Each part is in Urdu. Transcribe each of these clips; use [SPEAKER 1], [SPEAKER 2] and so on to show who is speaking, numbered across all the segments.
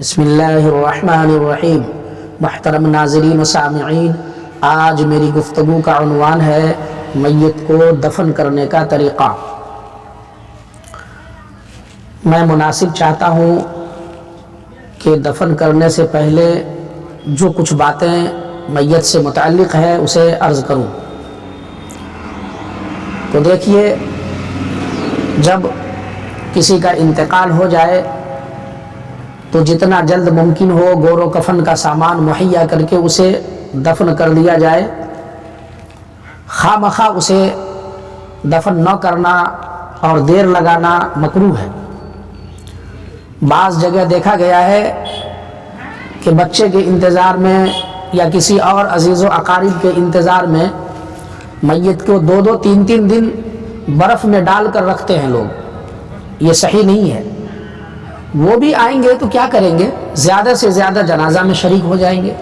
[SPEAKER 1] بسم اللہ الرحمن الرحیم۔ محترم ناظرین و سامعین، آج میری گفتگو کا عنوان ہے میت کو دفن کرنے کا طریقہ۔ میں مناسب چاہتا ہوں کہ دفن کرنے سے پہلے جو کچھ باتیں میت سے متعلق ہے اسے عرض کروں۔ تو دیکھیے، جب کسی کا انتقال ہو جائے تو جتنا جلد ممکن ہو گور و کفن کا سامان مہیا کر کے اسے دفن کر دیا جائے۔ خواہ مخواہ اسے دفن نہ کرنا اور دیر لگانا مکروہ ہے۔ بعض جگہ دیکھا گیا ہے کہ بچے کے انتظار میں یا کسی اور عزیز و اقارب کے انتظار میں میت کو 2-3 دن برف میں ڈال کر رکھتے ہیں لوگ۔ یہ صحیح نہیں ہے۔ وہ بھی آئیں گے تو کیا کریں گے؟ زیادہ سے زیادہ جنازہ میں شریک ہو جائیں گے۔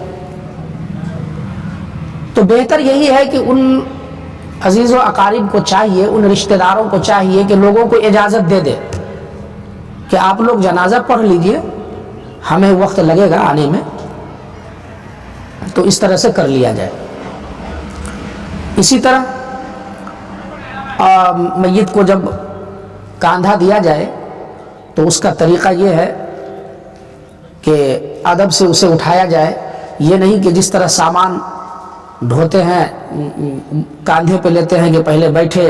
[SPEAKER 1] تو بہتر یہی ہے کہ ان عزیز و اقارب کو چاہیے، ان رشتہ داروں کو چاہیے کہ لوگوں کو اجازت دے دے کہ آپ لوگ جنازہ پڑھ لیجئے، ہمیں وقت لگے گا آنے میں، تو اس طرح سے کر لیا جائے۔ اسی طرح میت کو جب کاندھا دیا جائے تو اس کا طریقہ یہ ہے کہ ادب سے اسے اٹھایا جائے۔ یہ نہیں کہ جس طرح سامان ڈھوتے ہیں کاندھے پہ لیتے ہیں کہ پہلے بیٹھے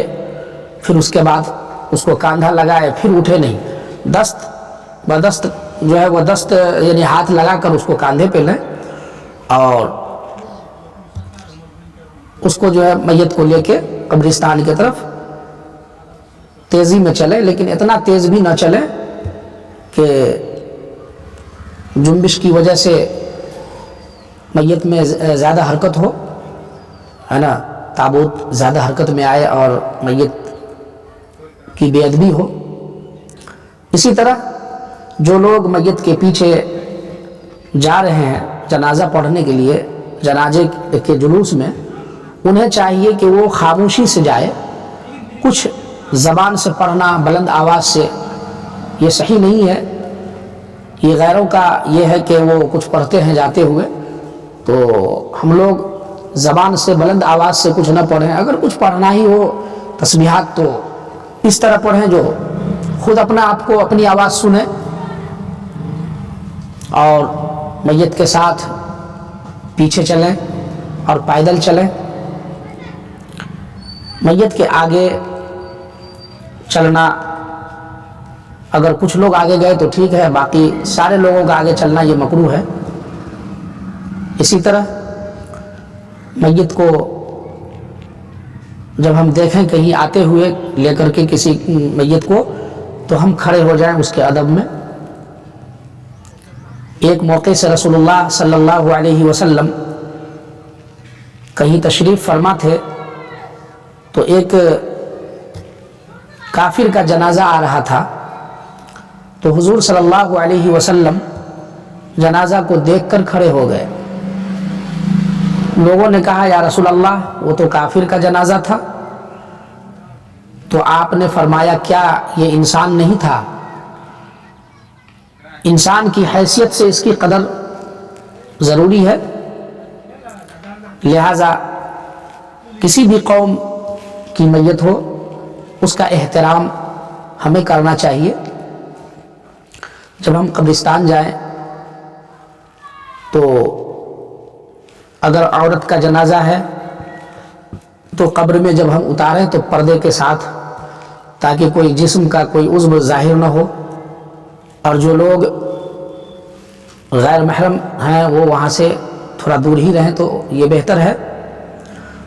[SPEAKER 1] پھر اس کے بعد اس کو کاندھا لگائے پھر اٹھے، نہیں، دست بدست جو ہے وہ دست یعنی ہاتھ لگا کر اس کو کاندھے پہ لیں اور اس کو جو ہے میت کو لے کے قبرستان کی طرف تیزی میں چلے، لیکن اتنا تیز بھی نہ چلے کہ جنبش کی وجہ سے میت میں زیادہ حرکت ہو، ہے نا، تابوت زیادہ حرکت میں آئے اور میت کی بے ادبی ہو۔ اسی طرح جو لوگ میت کے پیچھے جا رہے ہیں جنازہ پڑھنے کے لیے جنازے کے جلوس میں، انہیں چاہیے کہ وہ خاموشی سے جائے۔ کچھ زبان سے پڑھنا بلند آواز سے یہ صحیح نہیں ہے۔ یہ غیروں کا یہ ہے کہ وہ کچھ پڑھتے ہیں جاتے ہوئے، تو ہم لوگ زبان سے بلند آواز سے کچھ نہ پڑھیں۔ اگر کچھ پڑھنا ہی ہو تسبیحات تو اس طرح پڑھیں جو خود اپنا آپ کو اپنی آواز سنیں، اور میت کے ساتھ پیچھے چلیں اور پیدل چلیں۔ میت کے آگے چلنا، اگر کچھ لوگ آگے گئے تو ٹھیک ہے، باقی سارے لوگوں کا آگے چلنا یہ مکروہ ہے۔ اسی طرح میت کو جب ہم دیکھیں کہیں آتے ہوئے لے کر کے کسی میت کو، تو ہم کھڑے ہو جائیں اس کے ادب میں۔ ایک موقع سے رسول اللہ صلی اللہ علیہ وسلم کہیں تشریف فرما تھے، تو ایک کافر کا جنازہ آ رہا تھا، تو حضور صلی اللہ علیہ وسلم جنازہ کو دیکھ کر کھڑے ہو گئے۔ لوگوں نے کہا یا رسول اللہ وہ تو کافر کا جنازہ تھا، تو آپ نے فرمایا کیا یہ انسان نہیں تھا؟ انسان کی حیثیت سے اس کی قدر ضروری ہے، لہذا کسی بھی قوم کی میت ہو اس کا احترام ہمیں کرنا چاہیے۔ جب ہم قبرستان جائیں تو اگر عورت کا جنازہ ہے تو قبر میں جب ہم اتاریں تو پردے کے ساتھ، تاکہ کوئی جسم کا کوئی عضو ظاہر نہ ہو، اور جو لوگ غیر محرم ہیں وہ وہاں سے تھوڑا دور ہی رہیں تو یہ بہتر ہے۔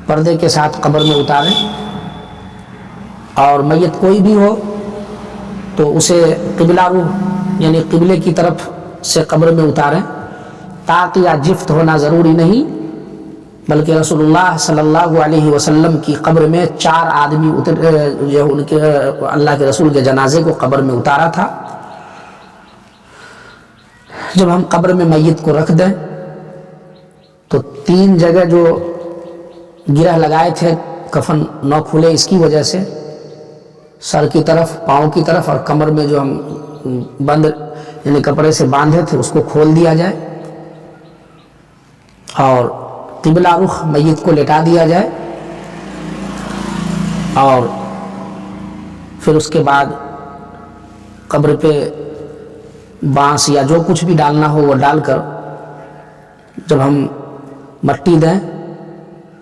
[SPEAKER 1] پردے کے ساتھ قبر میں اتاریں، اور میت کوئی بھی ہو تو اسے قبلہ روح یعنی قبلے کی طرف سے قبر میں اتاریں۔ طاق یا جفت ہونا ضروری نہیں، بلکہ رسول اللہ صلی اللہ علیہ وسلم کی قبر میں 4 آدمی جو ان کے اللہ کے رسول کے جنازے کو قبر میں اتارا تھا۔ جب ہم قبر میں میت کو رکھ دیں تو 3 جگہ جو گرہ لگائے تھے کفن نہ کھلے، اس کی وجہ سے سر کی طرف، پاؤں کی طرف اور کمر میں جو ہم بند یعنی کپڑے سے باندھے تھے اس کو کھول دیا جائے اور قبلہ رخ میت کو لٹا دیا جائے، اور پھر اس کے بعد قبر پہ بانس یا جو کچھ بھی ڈالنا ہو وہ ڈال کر جب ہم مٹی دیں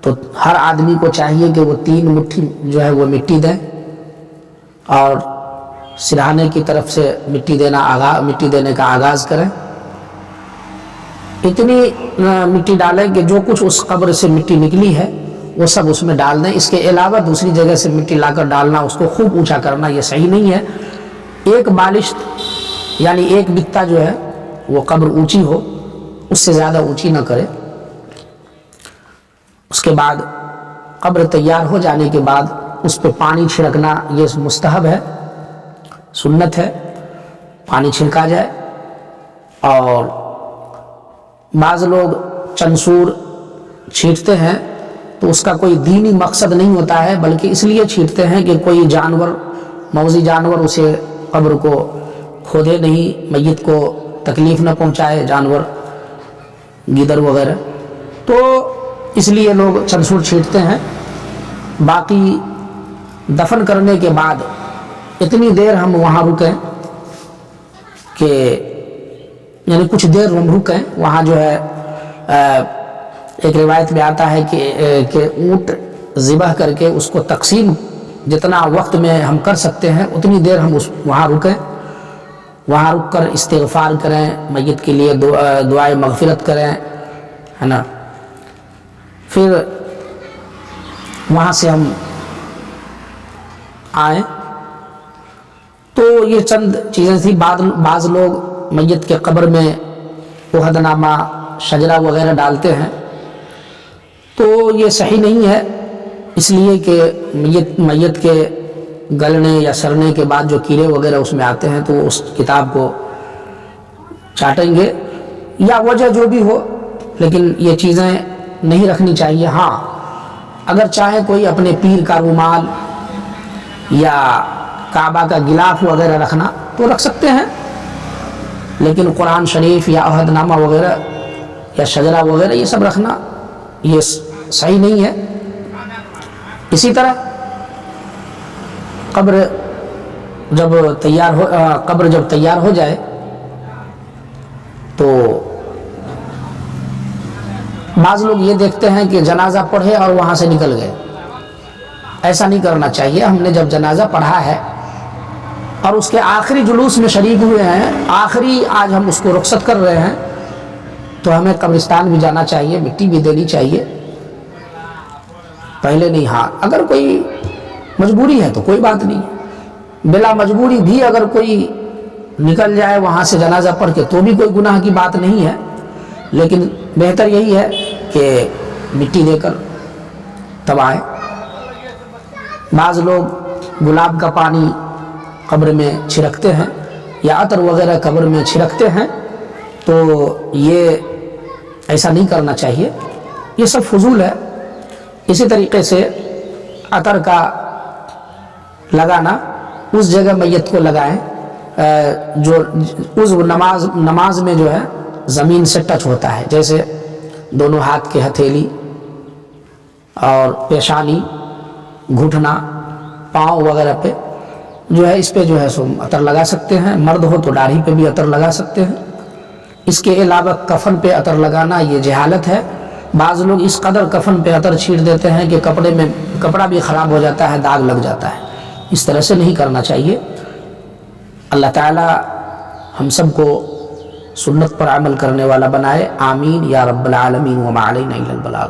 [SPEAKER 1] تو ہر آدمی کو چاہیے کہ وہ 3 مٹھی جو ہے وہ مٹی دیں اور سرہانے کی طرف سے مٹی دینے کا آغاز کریں۔ اتنی مٹی ڈالیں کہ جو کچھ اس قبر سے مٹی نکلی ہے وہ سب اس میں ڈال دیں۔ اس کے علاوہ دوسری جگہ سے مٹی لا کر ڈالنا، اس کو خوب اونچا کرنا، یہ صحیح نہیں ہے۔ ایک بالشت یعنی ایک بتہ جو ہے وہ قبر اونچی ہو، اس سے زیادہ اونچی نہ کرے۔ اس کے بعد قبر تیار ہو جانے کے بعد اس پہ پانی چھڑکنا یہ مستحب ہے، سنت ہے، پانی چھڑکا جائے۔ اور بعض لوگ چنسور چھینٹتے ہیں تو اس کا کوئی دینی مقصد نہیں ہوتا ہے، بلکہ اس لیے چھینٹتے ہیں کہ کوئی جانور، موذی جانور اسے قبر کو کھودے نہیں، میت کو تکلیف نہ پہنچائے، جانور گیدڑ وغیرہ، تو اس لیے لوگ چنسور چھینٹتے ہیں۔ باقی دفن کرنے کے بعد اتنی دیر ہم وہاں رکیں کہ یعنی کچھ دیر ہم رکیں وہاں، جو ہے ایک روایت میں آتا ہے کہ اونٹ ذبح کر کے اس کو تقسیم جتنا وقت میں ہم کر سکتے ہیں اتنی دیر ہم وہاں رکیں، وہاں رک کر استغفار کریں، میت کے لیے دعائے مغفرت کریں، ہے نا۔ پھر وہاں سے ہم آئیں۔ تو یہ چند چیزیں تھیں۔ بعض لوگ میت کے قبر میں عہد نامہ، شجرہ وغیرہ ڈالتے ہیں، تو یہ صحیح نہیں ہے، اس لیے کہ میت کے گلنے یا سڑنے کے بعد جو کیڑے وغیرہ اس میں آتے ہیں تو وہ اس کتاب کو چاٹیں گے، یا وجہ جو بھی ہو، لیکن یہ چیزیں نہیں رکھنی چاہیے۔ ہاں اگر چاہے کوئی اپنے پیر کا رومال یا کعبہ کا غلاف وغیرہ رکھنا تو رکھ سکتے ہیں، لیکن قرآن شریف یا عہد نامہ وغیرہ یا شجرہ وغیرہ یہ سب رکھنا یہ صحیح نہیں ہے۔ اسی طرح قبر جب تیار ہو جائے تو بعض لوگ یہ دیکھتے ہیں کہ جنازہ پڑھے اور وہاں سے نکل گئے، ایسا نہیں کرنا چاہیے۔ ہم نے جب جنازہ پڑھا ہے اور اس کے آخری جلوس میں شریک ہوئے ہیں، آخری آج ہم اس کو رخصت کر رہے ہیں، تو ہمیں قبرستان بھی جانا چاہیے، مٹی بھی دینی چاہیے، پہلے نہیں۔ ہاں اگر کوئی مجبوری ہے تو کوئی بات نہیں، بلا مجبوری بھی اگر کوئی نکل جائے وہاں سے جنازہ پڑھ کے تو بھی کوئی گناہ کی بات نہیں ہے، لیکن بہتر یہی ہے کہ مٹی دے کر تب آئے۔ بعض لوگ گلاب کا پانی قبر میں چھڑکتے ہیں یا عطر وغیرہ قبر میں چھڑکتے ہیں، تو یہ ایسا نہیں کرنا چاہیے، یہ سب فضول ہے۔ اسی طریقے سے عطر کا لگانا اس جگہ میت کو لگائیں جو عضو نماز میں جو ہے زمین سے ٹچ ہوتا ہے، جیسے دونوں ہاتھ کے ہتھیلی اور پیشانی، گھٹنا، پاؤں وغیرہ پہ جو ہے اس پہ جو ہے سو عطر لگا سکتے ہیں۔ مرد ہو تو داڑھی پہ بھی عطر لگا سکتے ہیں۔ اس کے علاوہ کفن پہ عطر لگانا یہ جہالت ہے۔ بعض لوگ اس قدر کفن پہ عطر چھینٹ دیتے ہیں کہ کپڑا بھی خراب ہو جاتا ہے، داغ لگ جاتا ہے۔ اس طرح سے نہیں کرنا چاہیے۔ اللہ تعالی ہم سب کو سنت پر عمل کرنے والا بنائے، آمین یا رب العالمین، وما علینا الا البلاغ۔